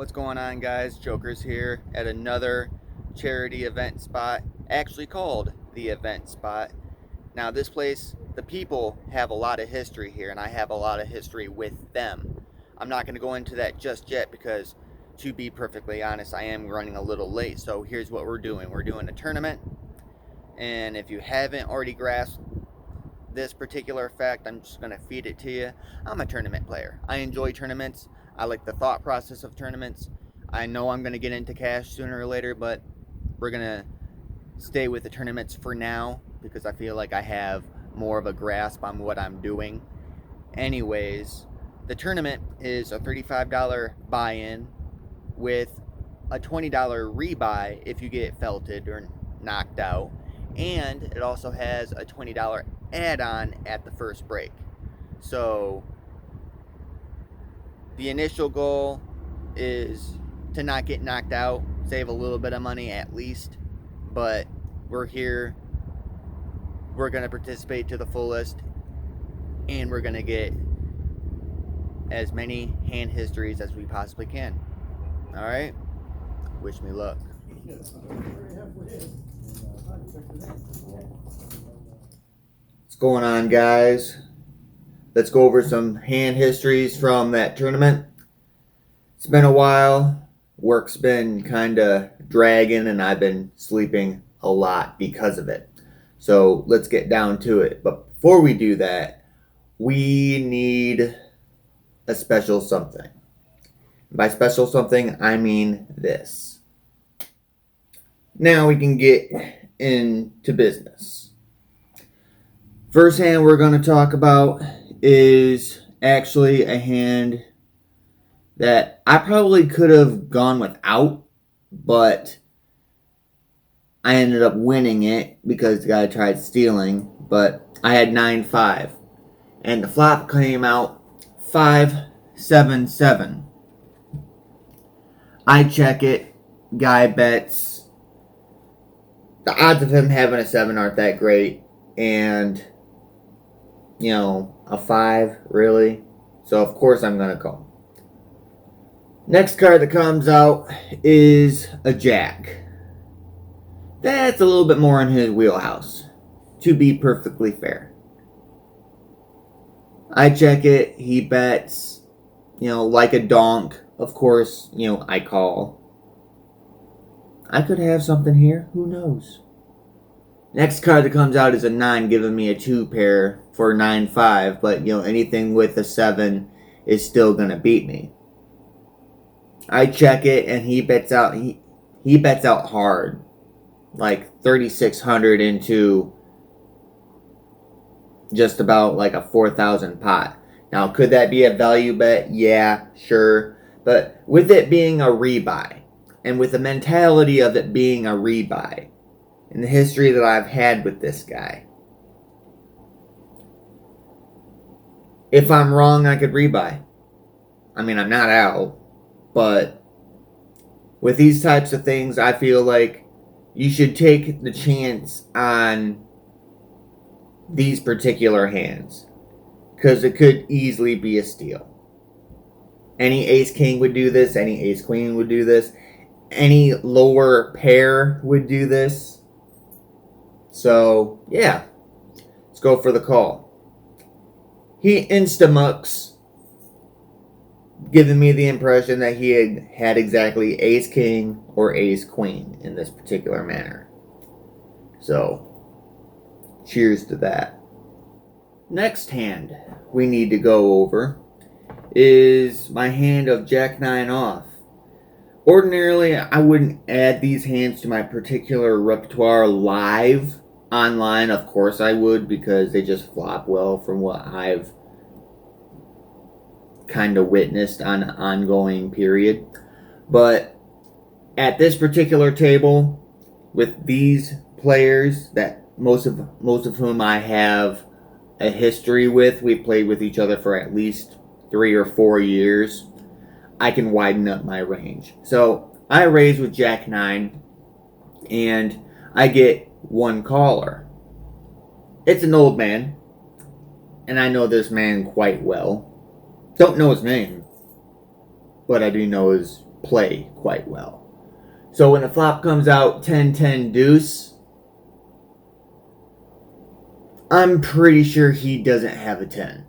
What's going on, guys? Joker's here at another charity event spot, actually called the event spot. Now, this place, the people have a lot of history here, and I have a lot of history with them. I'm not going to go into that just yet because, to be perfectly honest, I am running a little late. So, here's what we're doing: we're doing a tournament, and if you haven't already grasped this particular fact, I'm just going to feed it to you. I'm a tournament player. I enjoy tournaments. I like the thought process of tournaments. I know I'm going to get into cash sooner or later, but we're going to stay with the tournaments for now because I feel like I have more of a grasp on what I'm doing. Anyways, the tournament is a $35 buy-in with a $20 rebuy if you get felted or knocked out, and it also has a $20 add-on at the first break. So the initial goal is to not get knocked out, save a little bit of money at least, but we're here, we're going to participate to the fullest, and we're going to get as many hand histories as we possibly can. All right, wish me luck. What's going on, guys? Let's go over some hand histories from that tournament. It's been a while. Work's been kind of dragging, and I've been sleeping a lot because of it. So let's get down to it. But before we do that, we need a special something. By special something, I mean this. Now we can get into business. First hand we're going to talk about is actually a hand that I probably could have gone without, but I ended up winning it because the guy tried stealing, but I had 9-5. And the flop came out 5-7-7. I check it, guy bets. The odds of him having a 7 aren't that great, and a 5, really? So of course I'm going to call. Next card that comes out is a jack. That's a little bit more in his wheelhouse, to be perfectly fair. I check it, he bets, like a donk. Of course, I call. I could have something here, who knows? Next card that comes out is a 9, giving me a 2 pair for 9-5, but anything with a 7 is still gonna beat me. I check it and he bets out he bets out hard, like 3,600 into just about like a 4,000 pot. Now, could that be a value bet? Yeah, sure. But with it being a rebuy, and with the mentality of it being a rebuy, and the history that I've had with this guy, if I'm wrong, I could rebuy. I mean, I'm not out, but with these types of things, I feel like you should take the chance on these particular hands, because it could easily be a steal. Any ace-king would do this, any ace-queen would do this, any lower pair would do this. So, yeah, let's go for the call. He insta-mucks, giving me the impression that he had exactly ace-king or ace-queen in this particular manner. So, cheers to that. Next hand we need to go over is my hand of Jack-9 off. Ordinarily, I wouldn't add these hands to my particular repertoire live. Online, of course I would, because they just flop well from what I've kind of witnessed on an ongoing period. But at this particular table, with these players that most of whom I have a history with, we've played with each other for at least 3 or 4 years, I can widen up my range. So I raise with Jack-9, and I get one caller. It's an old man, and I know this man quite well. Don't know his name, but I do know his play quite well. So when the flop comes out 10-10 deuce, I'm pretty sure he doesn't have a 10.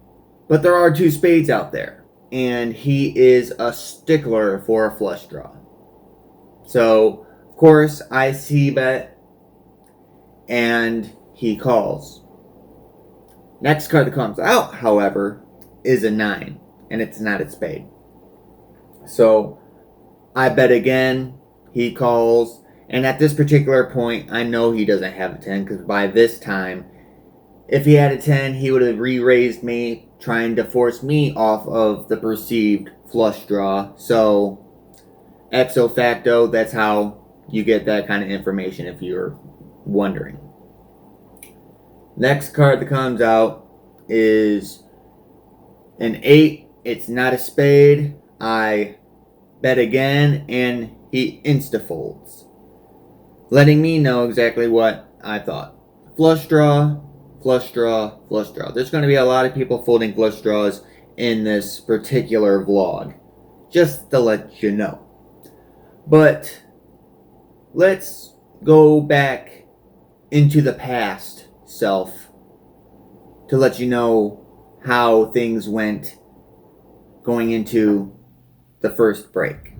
But there are 2 spades out there, and he is a stickler for a flush draw. So, of course, I c-bet, and he calls. Next card that comes out, however, is a 9, and it's not a spade. So, I bet again, he calls, and at this particular point, I know he doesn't have a 10, because by this time, if he had a 10, he would have re-raised me, trying to force me off of the perceived flush draw. So, ipso facto, that's how you get that kind of information if you're wondering. Next card that comes out is an 8. It's not a spade. I bet again, and he insta-folds, letting me know exactly what I thought. Flush draw, flush draw, flush draw. There's going to be a lot of people folding flush draws in this particular vlog, just to let you know. But let's go back into the past self to let you know how things went going into the first break.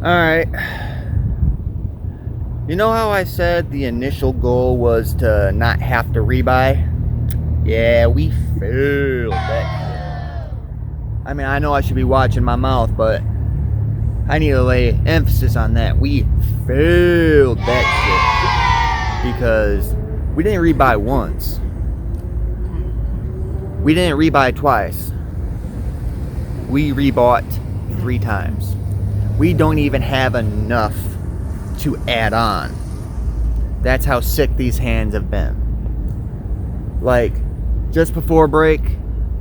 Alright. You know how I said the initial goal was to not have to rebuy? Yeah, we failed that shit. I mean, I know I should be watching my mouth, but I need to lay emphasis on that. We failed that shit. Because we didn't rebuy once. We didn't rebuy twice. We rebought 3 times. We don't even have enough to add on. That's how sick these hands have been. Like, just before break,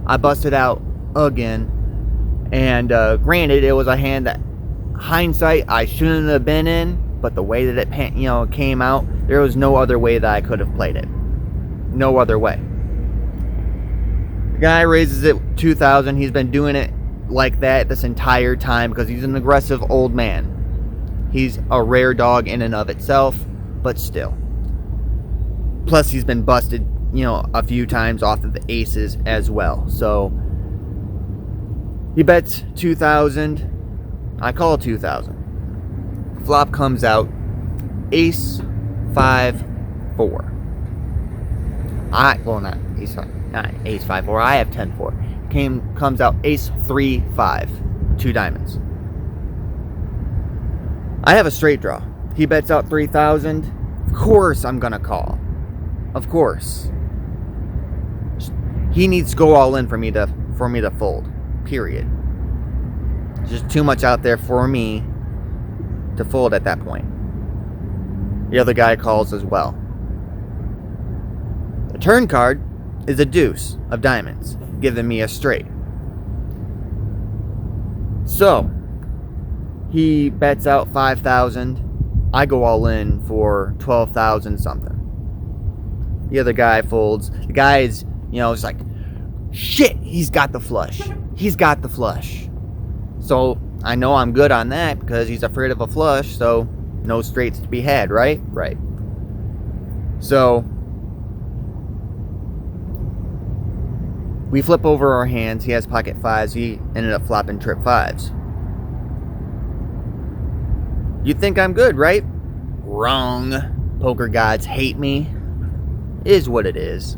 I busted out again. And granted, it was a hand that, hindsight, I shouldn't have been in. But the way that it came out, there was no other way that I could have played it. No other way. The guy raises it 2,000. He's been doing it like that this entire time because he's an aggressive old man. He's a rare dog in and of itself, but still. Plus, he's been busted, a few times off of the aces as well. So, he bets 2,000. I call 2,000. Flop comes out ace 5 4. Not ace 5. Not ace 5 4. I have 10 4. Comes out ace 3 5. 2 diamonds. I have a straight draw. He bets out 3,000. Of course I'm gonna call. Of course. He needs to go all in for me to fold. Period. There's just too much out there for me to fold at that point. The other guy calls as well. The turn card is a deuce of diamonds, giving me a straight. So, he bets out 5,000. I go all in for 12,000 something. The other guy folds. The guy is, it's like, shit, he's got the flush. He's got the flush. So, I know I'm good on that because he's afraid of a flush, so no straights to be had, right? Right. So, we flip over our hands. He has pocket 5s. He ended up flopping trip 5s. You think I'm good, right? Wrong. Poker gods hate me. Is what it is.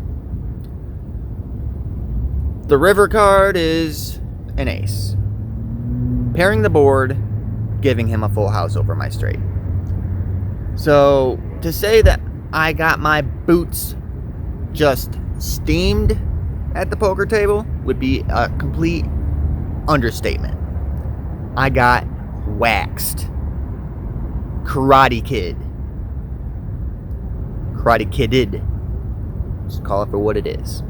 The river card is an ace. Pairing the board, giving him a full house over my straight. So, to say that I got my boots just steamed at the poker table would be a complete understatement. I got waxed. Karate Kid. Karate Kidded. Just call it for what it is.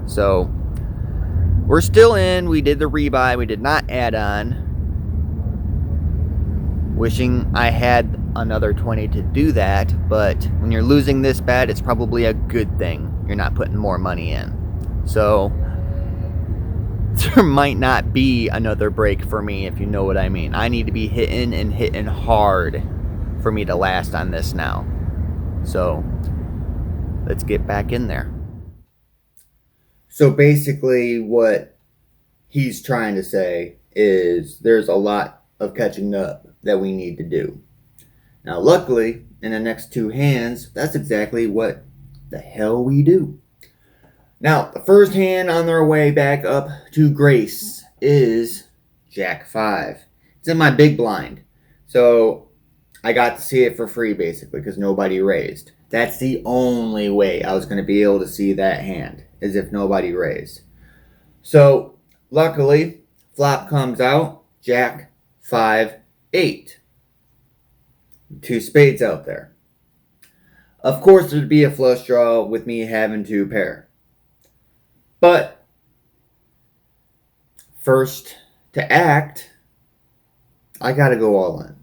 So, we're still in. We did the rebuy. We did not add on. Wishing I had another 20 to do that. But when you're losing this bad, it's probably a good thing you're not putting more money in. So, there might not be another break for me, if you know what I mean. I need to be hitting and hitting hard for me to last on this now. So let's get back in there. So basically what he's trying to say is there's a lot of catching up that we need to do. Now luckily, in the next two hands, that's exactly what the hell we do. Now, the first hand on their way back up to Grace is Jack 5. It's in my big blind. So I got to see it for free basically because nobody raised. That's the only way I was going to be able to see that hand, is if nobody raised. So luckily, flop comes out, Jack 5 8. Two spades out there. Of course, there'd be a flush draw with me having two pair. But first to act, I gotta go all in.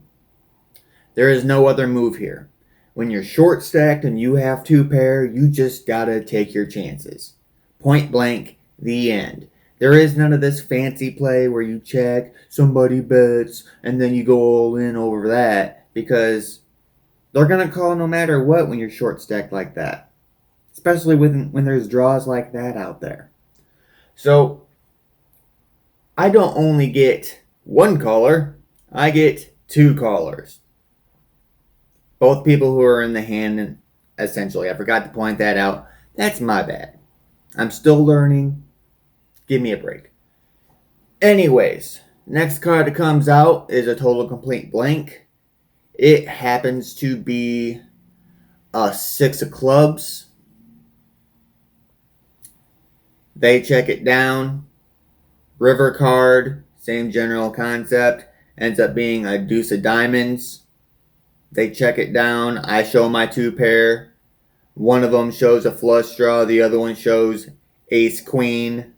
There is no other move here. When you're short stacked and you have two pair, you just gotta take your chances. Point blank, the end. There is none of this fancy play where you check, somebody bets, and then you go all in over that, because they're gonna call no matter what when you're short stacked like that. Especially when there's draws like that out there. So, I don't only get one caller, I get two callers. Both people who are in the hand, essentially. I forgot to point that out. That's my bad. I'm still learning. Give me a break. Anyways, next card that comes out is a total complete blank. It happens to be a 6 of clubs. They check it down. River card, same general concept. Ends up being a deuce of diamonds. They check it down. I show my two pair. One of them shows a flush draw. The other one shows ace queen.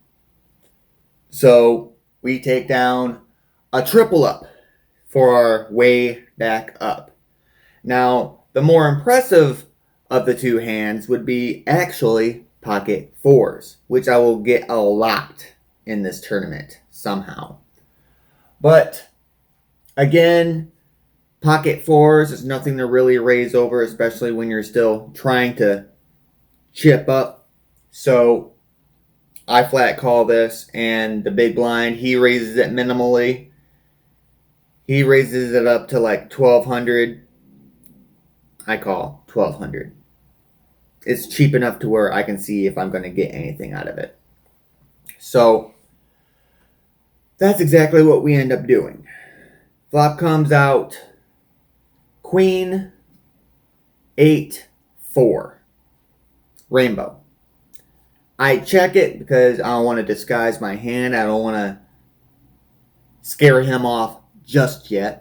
So we take down a triple up for our way back up. Now, the more impressive of the two hands would be actually pocket fours, which I will get a lot in this tournament somehow. But again, pocket fours is nothing to really raise over, especially when you're still trying to chip up. So I flat call this, and the big blind, he raises it minimally. He raises it up to like 1,200. I call 1,200. It's cheap enough to where I can see if I'm going to get anything out of it. So that's exactly what we end up doing. Flop comes out queen 8 4 rainbow. I check it because I don't want to disguise my hand. I don't want to scare him off just yet.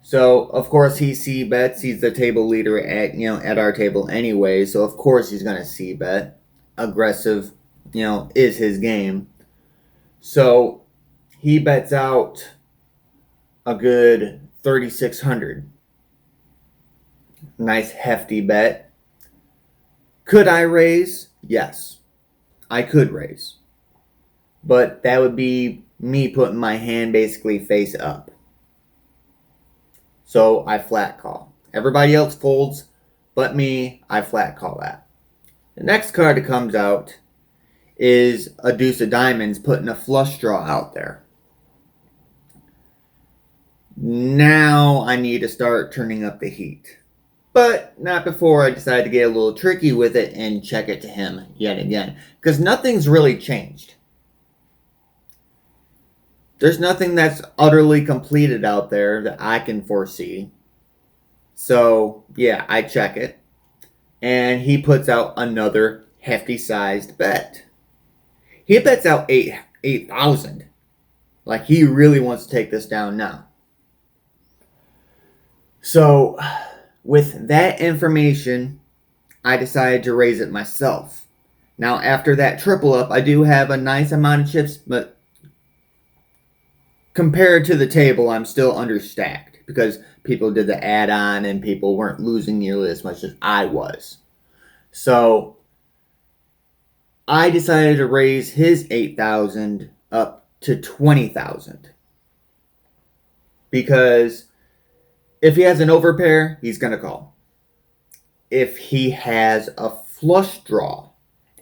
So, of course, he c-bets. He's the table leader at our table anyway. So, of course, he's going to c-bet. Aggressive, is his game. So, he bets out a good 3,600. Nice hefty bet. Could I raise? Yes, I could raise. But that would be me putting my hand basically face up. So I flat call. Everybody else folds, but me, I flat call that. The next card that comes out is a deuce of diamonds, putting a flush draw out there. Now I need to start turning up the heat. But not before I decide to get a little tricky with it and check it to him yet again. Because nothing's really changed. There's nothing that's utterly completed out there that I can foresee. So, yeah, I check it. And he puts out another hefty-sized bet. He bets out 8,000. Like, he really wants to take this down now. So, with that information, I decided to raise it myself. Now, after that triple up, I do have a nice amount of chips, but compared to the table, I'm still understacked because people did the add-on and people weren't losing nearly as much as I was. So I decided to raise his 8,000 up to 20,000. Because if he has an overpair, he's going to call. If he has a flush draw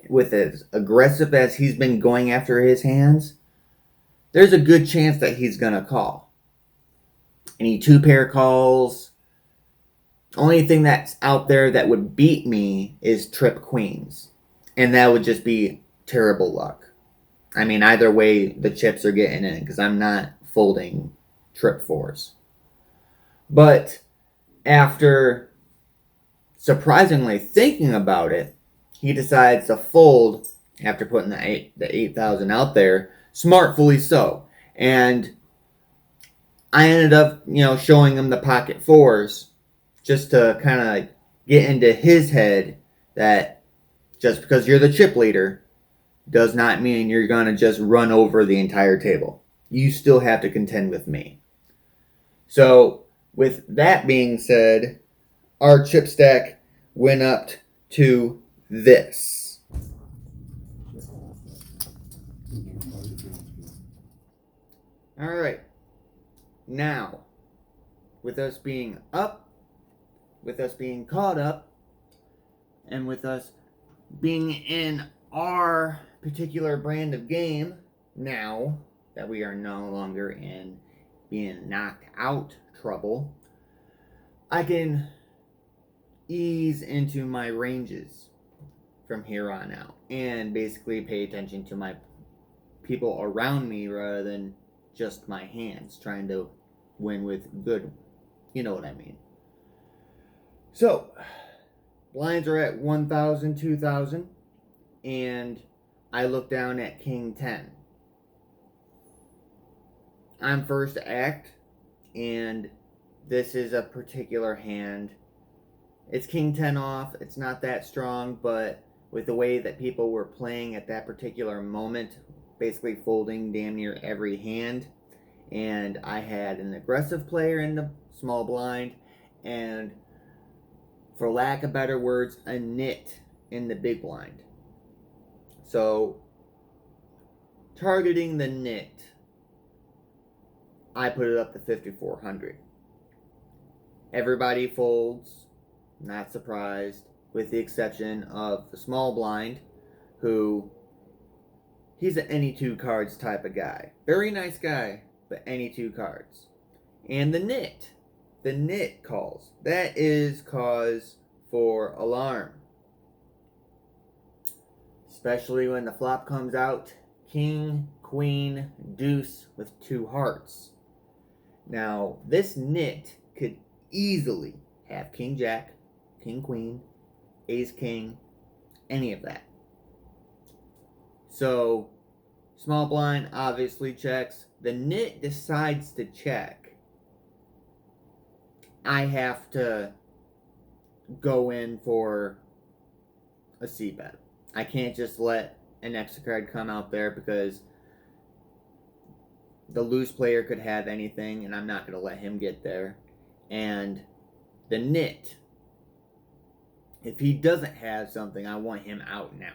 with as aggressive as he's been going after his hands, there's a good chance that he's going to call. Any two pair calls. Only thing that's out there that would beat me is trip queens. And that would just be terrible luck. I mean, either way, the chips are getting in because I'm not folding trip fours. But after surprisingly thinking about it, he decides to fold after putting the 8,000 out there, smartfully so. And I ended up, showing him the pocket fours just to kind of get into his head that just because you're the chip leader does not mean you're going to just run over the entire table. You still have to contend with me. So, with that being said, our chip stack went up to this. All right. Now, with us being up, with us being caught up, and with us being in our particular brand of game, now that we are no longer in being knocked out trouble, I can ease into my ranges from here on out and basically pay attention to my people around me rather than just my hands trying to win with good, you know what I mean. So, blinds are at 1,000, 2,000, and I look down at King 10. I'm first to act, and this is a particular hand. It's King 10 off. It's not that strong, but with the way that people were playing at that particular moment, basically folding damn near every hand, and I had an aggressive player in the small blind, and for lack of better words, a nit in the big blind. So, targeting the nit, I put it up to 5,400. Everybody folds, not surprised, with the exception of the small blind, who, he's an any two cards type of guy. Very nice guy, but any two cards. And the nit calls. That is cause for alarm. Especially when the flop comes out, king, queen, deuce with two hearts. Now, this nit could easily have king jack, king queen, ace king, any of that. So, small blind obviously checks. The nit decides to check. I have to go in for a c-bet. I can't just let an extra card come out there because the loose player could have anything, and I'm not going to let him get there. And the nit, if he doesn't have something, I want him out now.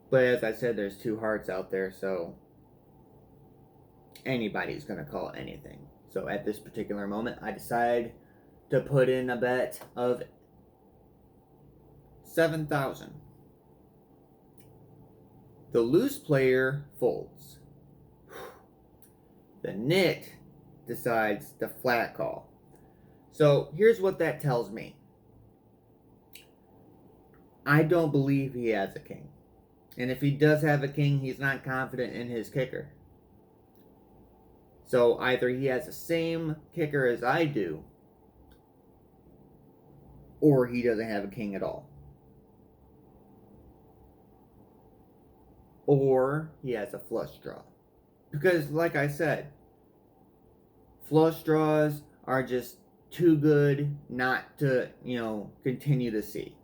But as I said, there's two hearts out there, so anybody's going to call anything. So at this particular moment, I decide to put in a bet of 7,000. The loose player folds. The nit decides to flat call. So here's what that tells me. I don't believe he has a king. And if he does have a king, he's not confident in his kicker. So either he has the same kicker as I do, or he doesn't have a king at all. Or he has a flush draw. Because, like I said, flush draws are just too good not to, continue to see.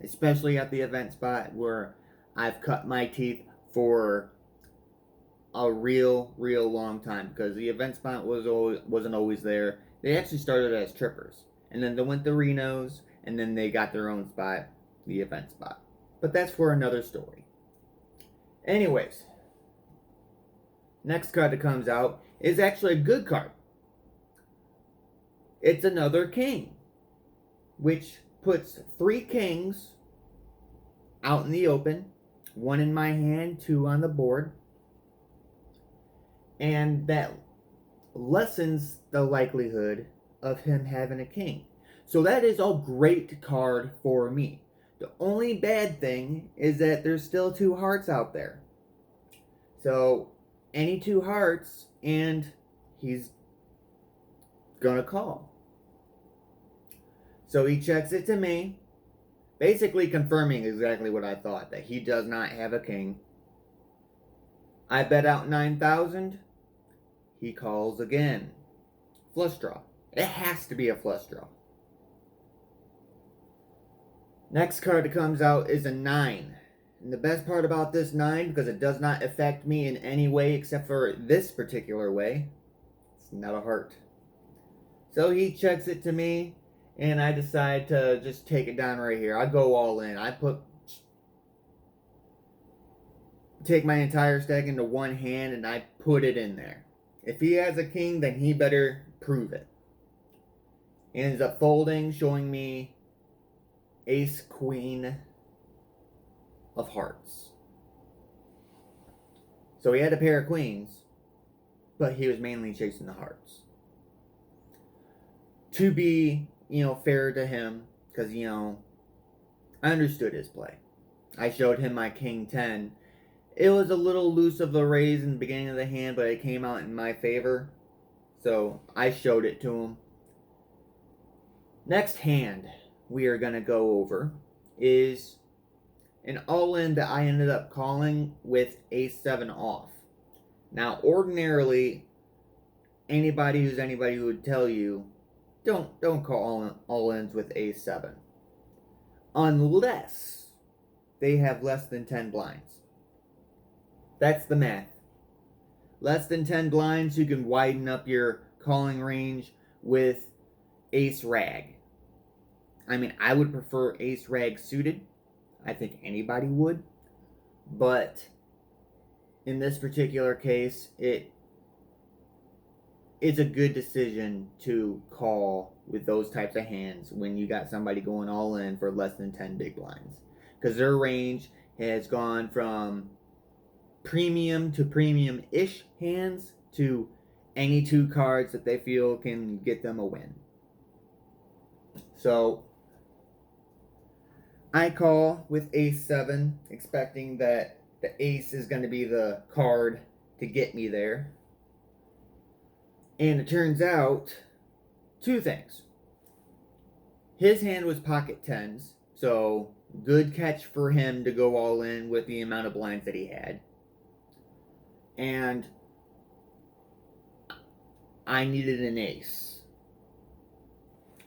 Especially at the event spot where I've cut my teeth for a real long time. Because the event spot wasn't always there. They actually started as trippers. And then they went to Renos, and then they got their own spot, the event spot. But that's for another story. Anyways, Next card that comes out is actually a good card. It's another king, which puts 3 kings out in the open, 1 in my hand, 2 on the board, and that lessens the likelihood of him having a king. So that is a great card for me. The only bad thing is that there's still 2 hearts out there. So any 2 hearts and he's gonna call. So he checks it to me, basically confirming exactly what I thought, that he does not have a king. I bet out 9,000. He calls again. Flush draw. It has to be a flush draw. Next card that comes out is a 9. And the best part about this 9, because it does not affect me in any way except for this particular way, it's not a heart. So he checks it to me, and I decide to just take it down right here. I go all in. Take my entire stack into one hand, and I put it in there. If he has a king, then he better prove it. He ends up folding, showing me ace, queen of hearts. So he had a pair of queens, but he was mainly chasing the hearts. To be, fair to him, because, I understood his play. I showed him my king 10. It was a little loose of a raise in the beginning of the hand, but it came out in my favor. So I showed it to him. Next hand we are going to go over is an all-in that I ended up calling with ace 7 off. Now, ordinarily, anybody who would tell you, don't call all-ins with ace 7. Unless they have less than 10 blinds. That's the math. Less than 10 blinds, you can widen up your calling range with ace rag. I mean, I would prefer ace rag suited. I think anybody would. But in this particular case, it's a good decision to call with those types of hands when you got somebody going all in for less than 10 big blinds. Because their range has gone from premium to premium-ish hands to any 2 cards that they feel can get them a win. So I call with ace 7, expecting that the ace is going to be the card to get me there. And it turns out 2 things. His hand was pocket 10s, so good catch for him to go all in with the amount of blinds that he had. And I needed an ace.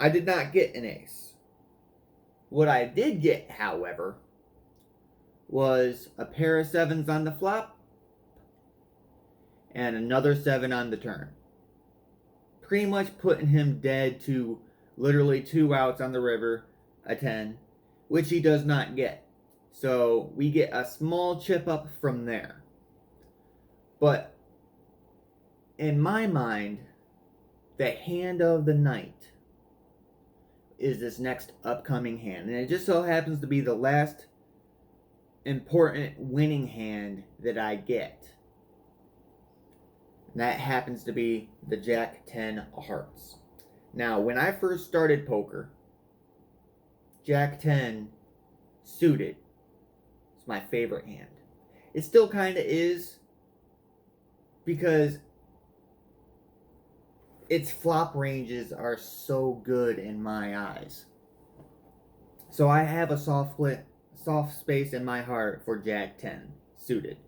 I did not get an ace. What I did get, however, was a pair of 7s on the flop and another 7 on the turn. Pretty much putting him dead to literally 2 outs on the river, a 10, which he does not get. So we get a small chip up from there. But in my mind, the hand of the night is this next upcoming hand. And it just so happens to be the last important winning hand that I get. And that happens to be the Jack 10 of hearts. Now, when I first started poker, Jack 10 suited is my favorite hand. It still kind of is, because its flop ranges are so good in my eyes. So I have a soft space in my heart for Jack 10 suited.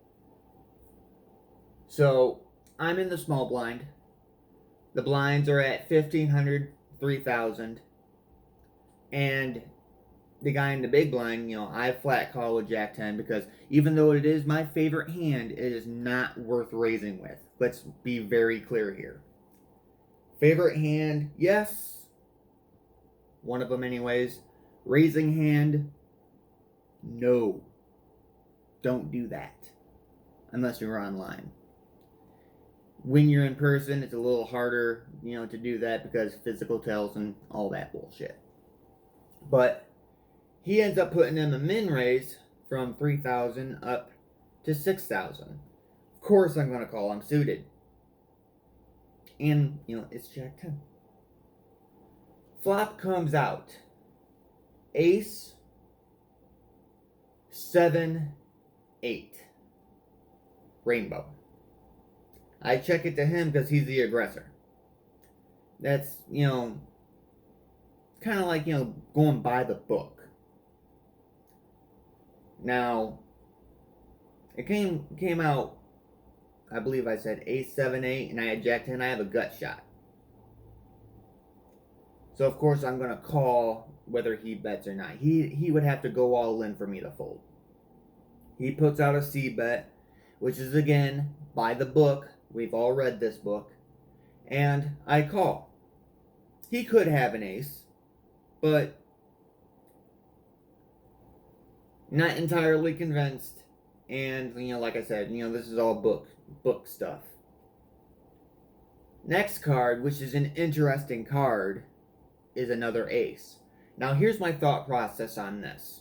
So I'm in the small blind. The blinds are at 1,500, 3,000. And the guy in the big blind, I flat call with Jack 10 because even though it is my favorite hand, it is not worth raising with. Let's be very clear here. Favorite hand, yes. One of them anyways. Raising hand, no. Don't do that. Unless you're online. When you're in person, it's a little harder, to do that because physical tells and all that bullshit. But he ends up putting in a min raise from 3,000 up to 6,000. Of course, I'm going to call him suited. And, it's Jack 10. Flop comes out. Ace, 7, 8. Rainbow. I check it to him because he's the aggressor. That's, kind of like, going by the book. Now, it came out, I believe I said Ace, 7, 8, and I had Jack 10. I have a gut shot. So, of course, I'm going to call whether he bets or not. He would have to go all in for me to fold. He puts out a C bet, which is, again, by the book. We've all read this book. And I call. He could have an ace, but not entirely convinced. And, like I said, this is all book stuff. Next card, which is an interesting card, is another ace. Now, here's my thought process on this.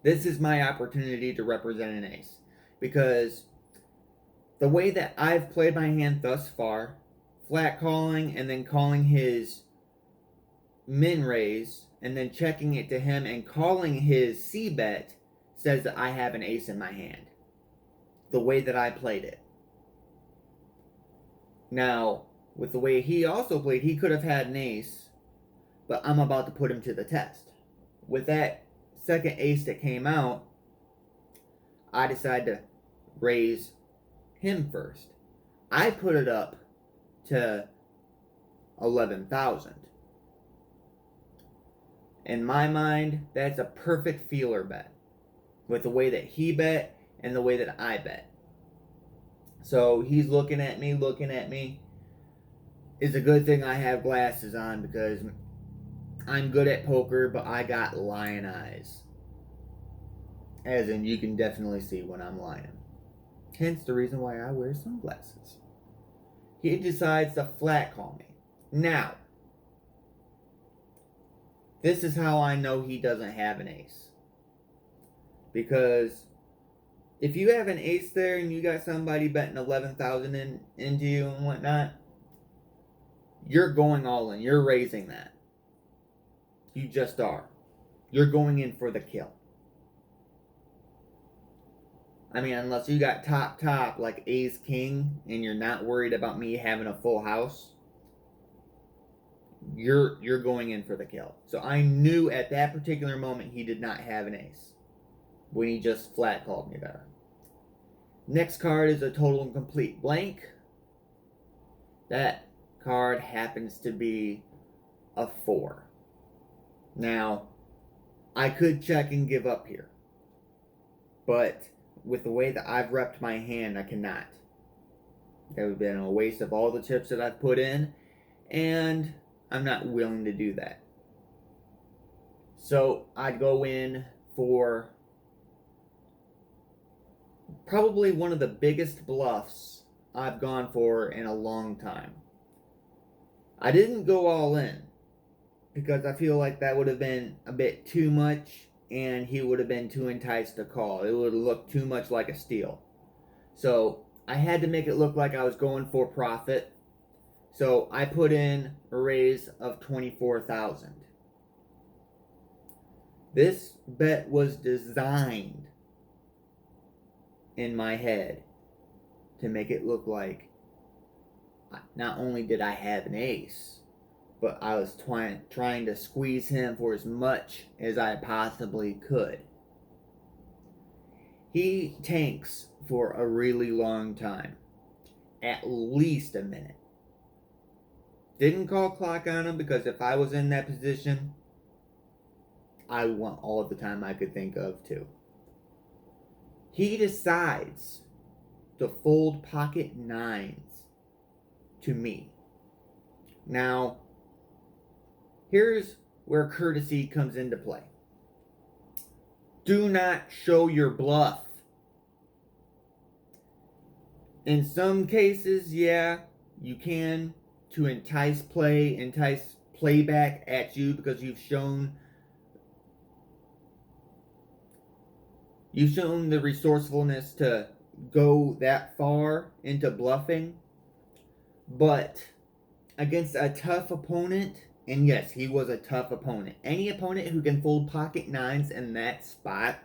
This is my opportunity to represent an ace. Because the way that I've played my hand thus far, flat calling and then calling his min raise and then checking it to him and calling his C bet says that I have an ace in my hand. The way that I played it. Now, with the way he also played, he could have had an ace, but I'm about to put him to the test. With that second ace that came out, I decided to raise him first. I put it up to 11,000. In my mind, that's a perfect feeler bet with the way that he bet and the way that I bet. So he's looking at me. It's a good thing I have glasses on because I'm good at poker, but I got lion eyes. As in, you can definitely see when I'm lying. Hence the reason why I wear sunglasses. He decides to flat call me. Now, this is how I know he doesn't have an ace. Because if you have an ace there and you got somebody betting 11,000 into you and whatnot, you're going all in. You're raising that. You just are. You're going in for the kill. I mean, unless you got top like ace king and you're not worried about me having a full house, you're going in for the kill. So I knew at that particular moment he did not have an ace when he just flat called me there. Next card is a total and complete blank. That card happens to be a 4. Now, I could check and give up here. But with the way that I've repped my hand, I cannot. That would have been a waste of all the chips that I've put in. And I'm not willing to do that. So I'd go in for probably one of the biggest bluffs I've gone for in a long time. I didn't go all in because I feel like that would have been a bit too much and he would have been too enticed to call. It would have looked too much like a steal. So I had to make it look like I was going for profit. So I put in a raise of 24,000. This bet was designed in my head to make it look like not only did I have an ace, but I was trying to squeeze him for as much as I possibly could. He tanks for a really long time, at least a minute. Didn't call clock on him because if I was in that position, I want all of the time I could think of too. He decides to fold pocket nines to me. Now, here's where courtesy comes into play. Do not show your bluff. In some cases, yeah, you can, to entice playback at you, because you've shown the resourcefulness to go that far into bluffing. But against a tough opponent, and yes, he was a tough opponent. Any opponent who can fold pocket nines in that spot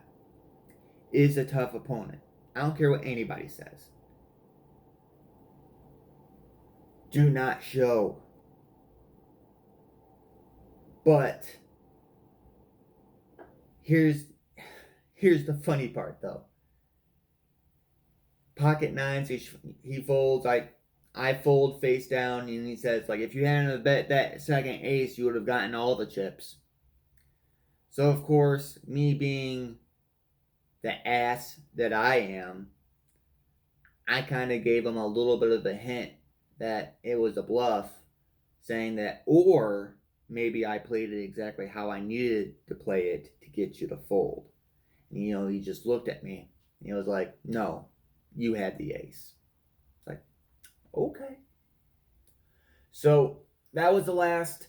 is a tough opponent. I don't care what anybody says. Do not show. But here's the funny part, though. Pocket nines, he folds. I fold face down, and he says, like, if you hadn't bet that second ace, you would have gotten all the chips. So, of course, me being the ass that I am, I kind of gave him a little bit of a hint that it was a bluff, saying that, or maybe I played it exactly how I needed to play it to get you to fold. And, he just looked at me. And he was like, no, you had the ace. It's like, okay. So that was the last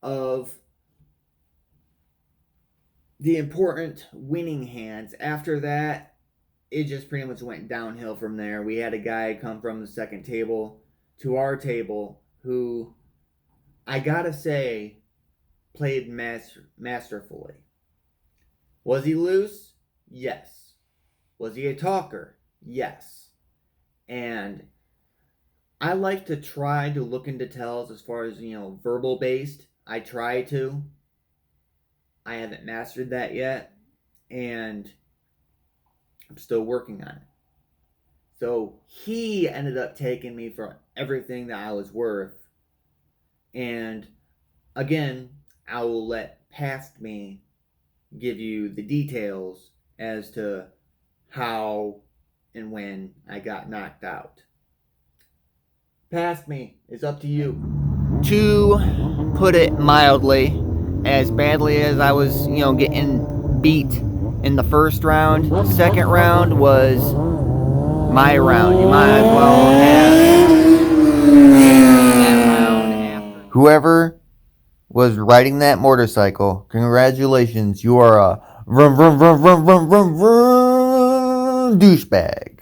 of the important winning hands. After that, it just pretty much went downhill from there. We had a guy come from the second table to our table who, I gotta say, played masterfully. Was he loose? Yes. Was he a talker? Yes. And I like to try to look into tells as far as, verbal based. I try to. I haven't mastered that yet. And I'm still working on it. So he ended up taking me for everything that I was worth. And again, I will let past me give you the details as to how and when I got knocked out. Past me, it's up to you. To put it mildly, as badly as I was, getting beat in the first round, second round was my round. You might as well have that round after. Whoever was riding that motorcycle, congratulations, you are a vroom, vroom, vroom, vroom, vroom, vroom, vroom, douchebag.